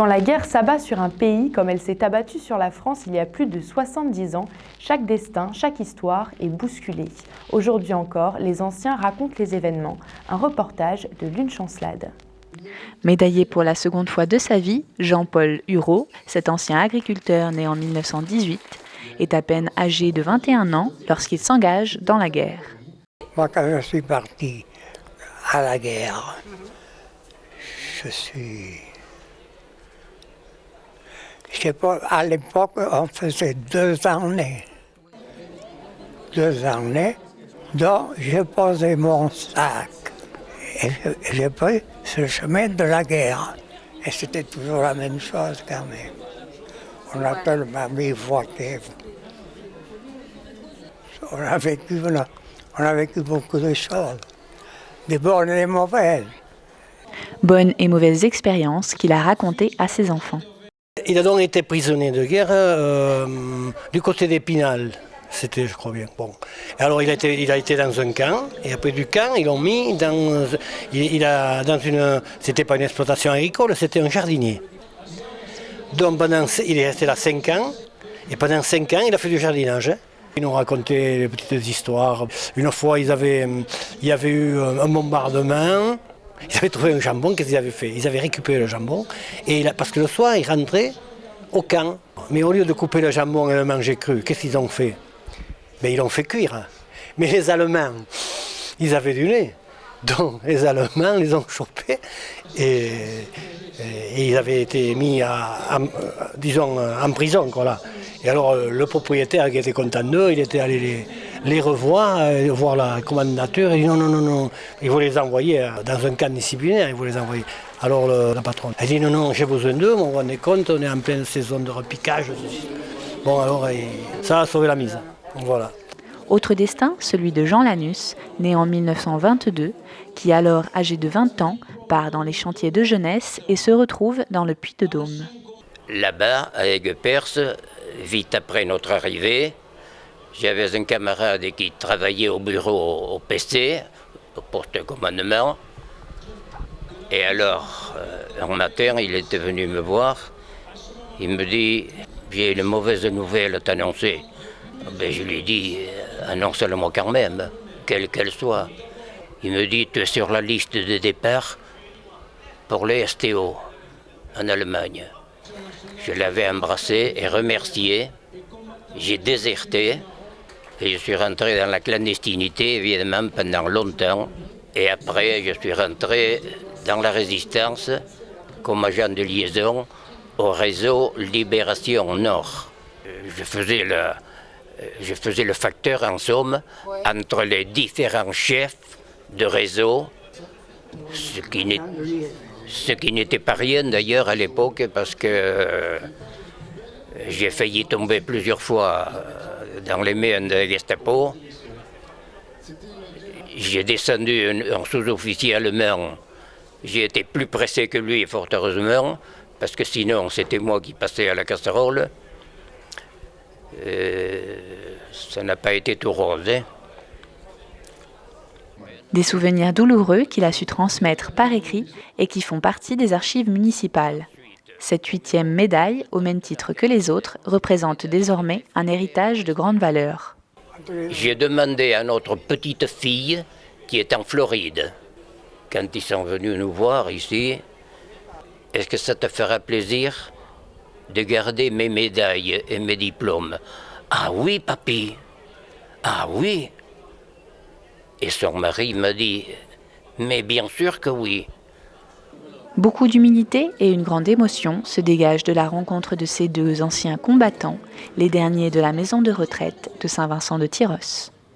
Quand la guerre s'abat sur un pays comme elle s'est abattue sur la France il y a plus de 70 ans, chaque destin, chaque histoire est bousculée. Aujourd'hui encore, les anciens racontent les événements. Un reportage de Lune Chancelade. Médaillé pour la seconde fois de sa vie, Jean-Paul Hureau, cet ancien agriculteur né en 1918, est à peine âgé de 21 ans lorsqu'il s'engage dans la guerre. Moi, quand je suis parti à la guerre, je sais pas, à l'époque, on faisait 2 années. 2 années, donc j'ai posé mon sac et j'ai pris ce chemin de la guerre. Et c'était toujours la même chose quand même. On a tellement bivouaqué. On a vécu beaucoup de choses, des bonnes et des mauvaises. Bonnes et mauvaises expériences qu'il a racontées à ses enfants. Il a donc été prisonnier de guerre du côté d'Épinal, c'était je crois bien. Bon. Et alors il a été dans un camp, et après du camp, ils l'ont mis dans une... C'était pas une exploitation agricole, c'était un jardinier. Donc il est resté là 5 ans, et pendant 5 ans, il a fait du jardinage. Ils nous racontaient des petites histoires. Une fois, il y avait eu un bombardement. Ils avaient trouvé un jambon, qu'est-ce qu'ils avaient fait? Ils avaient récupéré le jambon, parce que le soir, ils rentraient au camp. Mais au lieu de couper le jambon et le manger cru, qu'est-ce qu'ils ont fait? Ils l'ont fait cuire. Mais les Allemands, ils avaient du lait. Donc les Allemands les ont chopés et ils avaient été mis en prison. Voilà. Et alors le propriétaire qui était content d'eux, il était allé les revoir, voir la commandature, et il dit non, il voulait les envoyer dans un camp disciplinaire, il voulait les envoyer. Alors la patronne, elle dit non, j'ai besoin d'eux, on vous rendez compte, on est en pleine saison de repiquage. Bon alors ça a sauvé la mise, voilà. Autre destin, celui de Jean Lanus, né en 1922, qui alors âgé de 20 ans, part dans les chantiers de jeunesse et se retrouve dans le Puy-de-Dôme. Là-bas, à Aigues-Perces, vite après notre arrivée, j'avais un camarade qui travaillait au bureau au PC, au poste de commandement. Et alors, un matin, il était venu me voir. Il me dit, j'ai une mauvaise nouvelle à t'annoncer. Je lui dis, annonce-le-moi quand même, quelle qu'elle soit. Il me dit, tu es sur la liste de départ pour les STO en Allemagne. Je l'avais embrassé et remercié. J'ai déserté et je suis rentré dans la clandestinité, évidemment, pendant longtemps. Et après, je suis rentré dans la résistance comme agent de liaison au réseau Libération Nord. Je faisais le facteur, en somme, entre les différents chefs de réseau, ce qui n'était pas rien d'ailleurs à l'époque, parce que j'ai failli tomber plusieurs fois dans les mains de Gestapo. J'ai descendu un sous-officier allemand. J'ai été plus pressé que lui, fort heureusement, parce que sinon c'était moi qui passais à la casserole. Ça n'a pas été tout rose. Des souvenirs douloureux qu'il a su transmettre par écrit et qui font partie des archives municipales. Cette 8e médaille, au même titre que les autres, représente désormais un héritage de grande valeur. J'ai demandé à notre petite fille, qui est en Floride, quand ils sont venus nous voir ici, est-ce que ça te fera plaisir de garder mes médailles et mes diplômes? Ah oui, papy. Ah oui. Et son mari m'a dit, mais bien sûr que oui. Beaucoup d'humilité et une grande émotion se dégagent de la rencontre de ces 2 anciens combattants, les derniers de la maison de retraite de Saint-Vincent de Tyrosse.